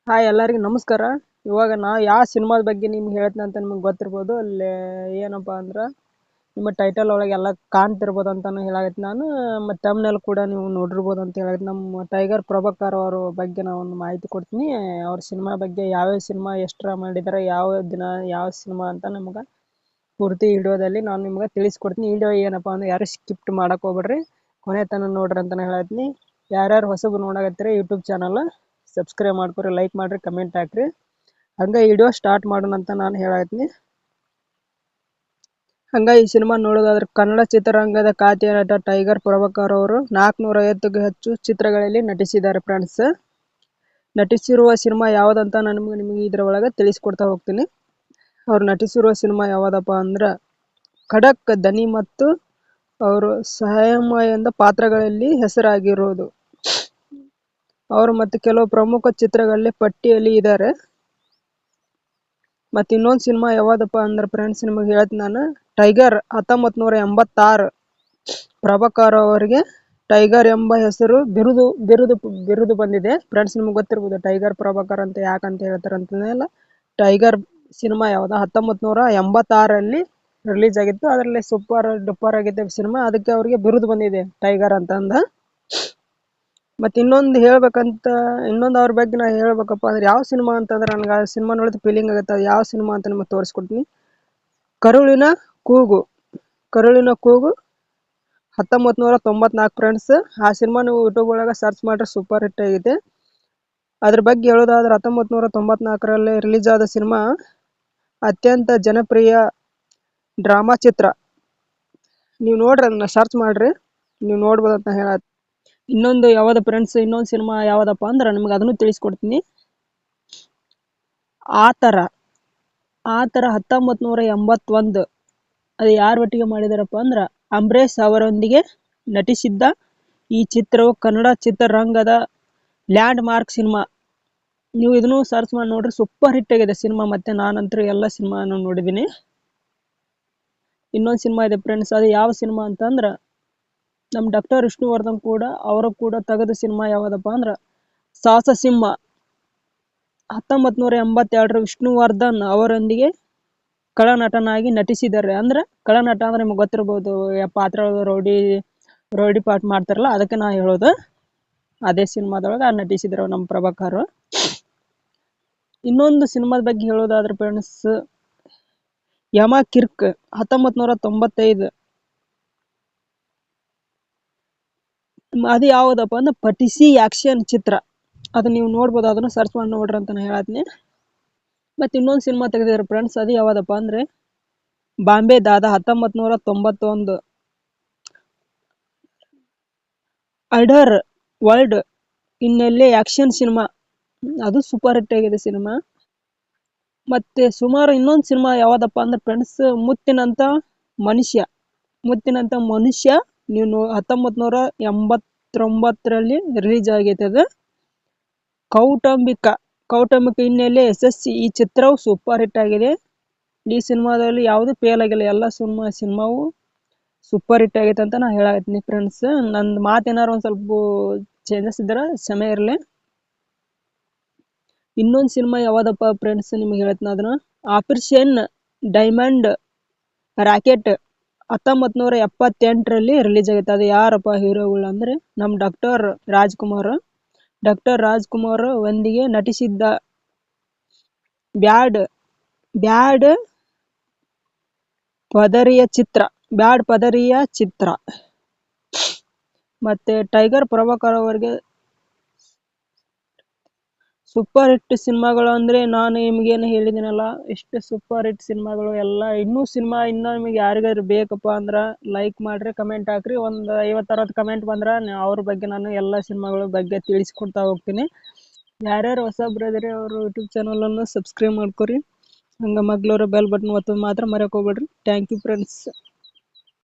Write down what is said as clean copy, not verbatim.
Hi ಎಲ್ಲರಿಗೂ ನಮಸ್ಕಾರ. ಇವಾಗ ನಾ ಯಾವ ಸಿನಿಮಾದ ಬಗ್ಗೆ ನಿಮ್ಗೆ ಹೇಳ್ತೀನಿ ಅಂತ ನಿಮ್ಗೆ ಗೊತ್ತಿರ್ಬೋದು. ಅಲ್ಲಿ ಏನಪ್ಪಾ ಅಂದ್ರೆ ನಿಮ್ಮ ಟೈಟಲ್ ಒಳಗೆ ಎಲ್ಲ ಕಾಣ್ತಿರ್ಬೋದು ಅಂತಾನು ಹೇಳಾಗತ್ತೆ ನಾನು. ಮತ್ತು ತಮ್ಮನೇಲಿ ಕೂಡ ನೀವು ನೋಡಿರ್ಬೋದು ಅಂತ ಹೇಳಾಗತ್ತೆ. ನಮ್ಮ ಟೈಗರ್ ಪ್ರಭಾಕರ್ ಅವರ ಬಗ್ಗೆ ನಾನು ಒಂದು ಮಾಹಿತಿ ಕೊಡ್ತೀನಿ. ಅವ್ರ ಸಿನಿಮಾ ಬಗ್ಗೆ ಯಾವ್ಯಾವ ಸಿನಿಮಾ ಎಷ್ಟರ ಮಾಡಿದ್ದಾರೆ, ಯಾವ ದಿನ ಯಾವ ಸಿನಿಮಾ ಅಂತ ನಮ್ಗೆ ಪೂರ್ತಿ ವಿಡಿಯೋದಲ್ಲಿ ನಾನು ನಿಮ್ಗೆ ತಿಳಿಸ್ಕೊಡ್ತೀನಿ. ವಿಡಿಯೋ ಏನಪ್ಪ ಅಂದ್ರೆ ಯಾರು ಸ್ಕಿಪ್ಟ್ ಮಾಡಕ್ಕೆ ಹೋಗ್ಬೇಡ್ರಿ, ಕೊನೆ ತನಕ ನೋಡ್ರಿ ಅಂತಲೇ ಹೇಳ್ತೀನಿ. ಯಾರ್ಯಾರು ಹೊಸಬರು ನೋಡಾಕತ್ತೀರಿ ಯೂಟ್ಯೂಬ್ ಚಾನಲ್ ಸಬ್ಸ್ಕ್ರೈಬ್ ಮಾಡ್ಕೊರಿ, ಲೈಕ್ ಮಾಡಿರಿ, ಕಮೆಂಟ್ ಹಾಕ್ರಿ. ಹಂಗೆ ವಿಡಿಯೋ ಸ್ಟಾರ್ಟ್ ಮಾಡೋಣ ಅಂತ ನಾನು ಹೇಳತ್ತೀನಿ. ಹಂಗೆ ಈ ಸಿನಿಮಾ ನೋಡೋದಾದ್ರೆ ಕನ್ನಡ ಚಿತ್ರರಂಗದ ಖ್ಯಾತಿಯ ನಟ ಟೈಗರ್ ಪ್ರಭಾಕರ್ ಅವರು 450ಕ್ಕೂ ಹೆಚ್ಚು ಚಿತ್ರಗಳಲ್ಲಿ ನಟಿಸಿದ್ದಾರೆ ಫ್ರೆಂಡ್ಸ್. ನಟಿಸಿರುವ ಸಿನಿಮಾ ಯಾವುದಂತ ನಾನು ನಿಮಗೆ ಇದರ ಒಳಗೆ ತಿಳಿಸ್ಕೊಡ್ತಾ ಹೋಗ್ತೀನಿ. ಅವ್ರು ನಟಿಸಿರುವ ಸಿನಿಮಾ ಯಾವುದಪ್ಪ ಅಂದ್ರೆ ಖಡಕ್ ದನಿ ಮತ್ತು ಅವರು ಸಹಾಯಮಯಂದ ಪಾತ್ರಗಳಲ್ಲಿ ಹೆಸರಾಗಿರೋದು. ಅವರು ಮತ್ತು ಕೆಲವು ಪ್ರಮುಖ ಚಿತ್ರಗಳಲ್ಲಿ ಪಟ್ಟಿಯಲ್ಲಿ ಇದ್ದಾರೆ. ಮತ್ತು ಇನ್ನೊಂದು ಸಿನಿಮಾ ಯಾವುದಪ್ಪ ಅಂದ್ರೆ ಫ್ರೆಂಡ್ಸ್ ನಿಮಗೆ ಹೇಳ್ತೀನಿ ನಾನು. ಟೈಗರ್ 1986 ಪ್ರಭಾಕರ್ ಅವರಿಗೆ ಟೈಗರ್ ಎಂಬ ಹೆಸರು ಬಿರುದು ಬಂದಿದೆ ಫ್ರೆಂಡ್ಸ್. ನಿಮ್ಗೆ ಗೊತ್ತಿರ್ಬೋದು ಟೈಗರ್ ಪ್ರಭಾಕರ್ ಅಂತ ಯಾಕಂತ ಹೇಳ್ತಾರೆ ಅಂತಂದೆಲ್ಲ. ಟೈಗರ್ ಸಿನಿಮಾ ಯಾವುದು 1986ರಲ್ಲಿ ರಿಲೀಸ್ ಆಗಿತ್ತು. ಅದರಲ್ಲಿ ಸೂಪರ್ ಡೂಪರ್ ಆಗಿದೆ ಸಿನಿಮಾ, ಅದಕ್ಕೆ ಅವರಿಗೆ ಬಿರುದು ಬಂದಿದೆ ಟೈಗರ್ ಅಂತಂದ. ಮತ್ತು ಇನ್ನೊಂದು ಅವ್ರ ಬಗ್ಗೆ ನಾ ಹೇಳ್ಬೇಕಪ್ಪ ಅಂದ್ರೆ ಯಾವ ಸಿನಿಮಾ ಅಂತಂದ್ರೆ ನನಗೆ ಆ ಸಿನಿಮಾ ನೋಡಿದ ಫೀಲಿಂಗ್ ಆಗುತ್ತೆ. ಅದು ಯಾವ ಸಿನಿಮಾ ಅಂತ ನಿಮಗೆ ತೋರಿಸ್ಕೊಡ್ತೀನಿ. ಕರುಳಿನ ಕೂಗು 1994 ಫ್ರೆಂಡ್ಸ್. ಆ ಸಿನಿಮಾ ನೀವು ಯೂಟ್ಯೂಬ್ ಒಳಗೆ ಸರ್ಚ್ ಮಾಡ್ರೆ ಸೂಪರ್ ಹಿಟ್ ಆಗಿದೆ. ಅದ್ರ ಬಗ್ಗೆ ಹೇಳೋದಾದ್ರೆ 1994ರಲ್ಲಿ ರಿಲೀಸ್ ಆದ ಸಿನಿಮಾ ಅತ್ಯಂತ ಜನಪ್ರಿಯ ಡ್ರಾಮಾ ಚಿತ್ರ. ನೀವು ನೋಡ್ರಿ, ಅದನ್ನ ಸರ್ಚ್ ಮಾಡ್ರಿ, ನೀವು ನೋಡ್ಬೋದು ಅಂತ ಹೇಳ. ಇನ್ನೊಂದು ಸಿನಿಮಾ ಯಾವುದಪ್ಪ ಅಂದ್ರೆ ನಿಮ್ಗೆ ಅದನ್ನು ತಿಳಿಸ್ಕೊಡ್ತೀನಿ. ಆ ಥರ 1981. ಅದು ಯಾರ ಒಟ್ಟಿಗೆ ಮಾಡಿದಾರಪ್ಪ ಅಂದ್ರೆ ಅಂಬರೀಷ್ ಅವರೊಂದಿಗೆ ನಟಿಸಿದ್ದ ಈ ಚಿತ್ರವು ಕನ್ನಡ ಚಿತ್ರರಂಗದ ಲ್ಯಾಂಡ್ ಮಾರ್ಕ್ ಸಿನಿಮಾ. ನೀವು ಇದನ್ನು ಸರ್ಚ್ ಮಾಡಿ ನೋಡ್ರಿ, ಸೂಪರ್ ಹಿಟ್ ಆಗಿದೆ ಸಿನಿಮಾ. ಮತ್ತೆ ನಾನಂತೂ ಎಲ್ಲ ಸಿನಿಮಾನು ನೋಡಿದ್ದೀನಿ. ಇನ್ನೊಂದು ಸಿನಿಮಾ ಇದೆ ಫ್ರೆಂಡ್ಸ್, ಅದು ಯಾವ ಸಿನಿಮಾ ಅಂತಂದ್ರೆ ನಮ್ಮ ಡಾಕ್ಟರ್ ವಿಷ್ಣುವರ್ಧನ್ ಕೂಡ ಅವರು ಕೂಡ ತೆಗೆದ ಸಿನಿಮಾ ಯಾವುದಪ್ಪ ಅಂದ್ರೆ ಸಾಹಸ ಸಿಂಹ. 1982 ವಿಷ್ಣುವರ್ಧನ್ ಅವರೊಂದಿಗೆ ಖಳನಟನಾಗಿ ನಟಿಸಿದ್ದಾರೆ. ಅಂದ್ರೆ ಖಳನಟ ಅಂದ್ರೆ ನಿಮ್ಗೆ ಗೊತ್ತಿರ್ಬೋದು, ಪಾತ್ರ ರೌಡಿ ಪಾಠ ಮಾಡ್ತಾರಲ್ಲ, ಅದಕ್ಕೆ ನಾ ಹೇಳೋದು. ಅದೇ ಸಿನಿಮಾದೊಳಗೆ ನಟಿಸಿದ್ರು ನಮ್ಮ ಪ್ರಭಾಕರ್. ಇನ್ನೊಂದು ಸಿನಿಮಾದ ಬಗ್ಗೆ ಹೇಳೋದಾದ್ರೆ ಫ್ರೆಂಡ್ಸ್, ಯಮ ಕಿರ್ಕ್ 1995. ಅದು ಯಾವುದಪ್ಪ ಅಂದ್ರೆ ಪಟಿಸಿ ಆಕ್ಷನ್ ಚಿತ್ರ. ಅದು ನೀವು ನೋಡ್ಬೋದು, ಅದನ್ನು ಸರ್ಚ್ ಮಾಡಿ ನೋಡ್ರಿ ಅಂತ ನಾನು ಹೇಳತ್ತೀನಿ. ಮತ್ತು ಇನ್ನೊಂದು ಸಿನಿಮಾ ತೆಗೆದಿದ್ದಾರೆ ಫ್ರೆಂಡ್ಸ್, ಅದು ಯಾವುದಪ್ಪ ಅಂದರೆ ಬಾಂಬೆ ದಾದಾ 1991. ಅಡರ್ ವರ್ಲ್ಡ್ ಇನ್ನೆಲ್ಲೇ ಆಕ್ಷನ್ ಸಿನಿಮಾ, ಅದು ಸೂಪರ್ ಹಿಟ್ ಆಗಿದೆ ಸಿನಿಮಾ. ಮತ್ತು ಸುಮಾರು ಇನ್ನೊಂದು ಸಿನಿಮಾ ಯಾವುದಪ್ಪ ಅಂದ್ರೆ ಫ್ರೆಂಡ್ಸ್ ಮುತ್ತಿನಂಥ ಮನುಷ್ಯ ನೀವು 1989ರಲ್ಲಿ ರಿಲೀಸ್ ಆಗೈತೆ. ಅದು ಕೌಟುಂಬಿಕ ಹಿನ್ನೆಲೆ ಯಶಸ್ವಿ. ಈ ಚಿತ್ರವು ಸೂಪರ್ ಹಿಟ್ ಆಗಿದೆ. ಈ ಸಿನಿಮಾದಲ್ಲಿ ಯಾವುದು ಫೇಲ್ ಆಗಿಲ್ಲ, ಎಲ್ಲ ಸಿನಿಮಾವು ಸೂಪರ್ ಹಿಟ್ ಆಗೈತೆ ಅಂತ ನಾನು ಹೇಳತ್ತೀನಿ ಫ್ರೆಂಡ್ಸ್. ನಂದು ಮಾತೇನಾರು ಒಂದು ಸ್ವಲ್ಪ ಚೇಂಜಸ್ ಇದ್ರೆ ಕ್ಷಮೆ ಇರಲಿ. ಇನ್ನೊಂದು ಸಿನಿಮಾ ಯಾವುದಪ್ಪ ಫ್ರೆಂಡ್ಸ್ ನಿಮಗೆ ಹೇಳ್ತೀನಿ, ಅದನ್ನು ಆಪರೇಷನ್ ಡೈಮಂಡ್ ರಾಕೆಟ್ 1978ರಲ್ಲಿ ರಿಲೀಸ್ ಆಗೈತೆ. ಅದು ಯಾರಪ್ಪ ಹೀರೋಗಳು ಅಂದರೆ ನಮ್ಮ ಡಾಕ್ಟರ್ ರಾಜ್ಕುಮಾರ್ ಒಂದಿಗೆ ನಟಿಸಿದ್ದ ಬ್ಯಾಡ್ ಪದರಿಯ ಚಿತ್ರ. ಮತ್ತೆ ಟೈಗರ್ ಪ್ರಭಾಕರ್ ಅವರಿಗೆ ಸೂಪರ್ ಹಿಟ್ ಸಿನಿಮಾಗಳು ಅಂದರೆ ನಾನು ನಿಮಗೇನು ಹೇಳಿದ್ದೀನಲ್ಲ, ಎಷ್ಟು ಸೂಪರ್ ಹಿಟ್ ಸಿನಿಮಾಗಳು ಎಲ್ಲ. ಇನ್ನೂ ನಿಮಗೆ ಯಾರಿಗಾದ್ರು ಬೇಕಪ್ಪ ಅಂದ್ರೆ ಲೈಕ್ ಮಾಡಿರಿ, ಕಮೆಂಟ್ ಹಾಕ್ರಿ. ಒಂದು 50 ಕಮೆಂಟ್ ಬಂದ್ರೆ ಅವ್ರ ಬಗ್ಗೆ ನಾನು ಎಲ್ಲ ಸಿನಿಮಾಗಳ ಬಗ್ಗೆ ತಿಳಿಸ್ಕೊಡ್ತಾ ಹೋಗ್ತೀನಿ. ಯಾರ್ಯಾರು ಹೊಸಬ್ರು ಇದ್ರೆ ಅವರು ಯೂಟ್ಯೂಬ್ ಚಾನಲನ್ನು ಸಬ್ಸ್ಕ್ರೈಬ್ ಮಾಡ್ಕೊರಿ. ಹಂಗೆ ಮಗ್ಳವರು ಬೆಲ್ ಬಟನ್ ಒತ್ತೋದು ಮಾತ್ರ ಮರೆಯೋಕೆ ಹೋಗ್ಬೇಡ್ರಿ. Thank you friends.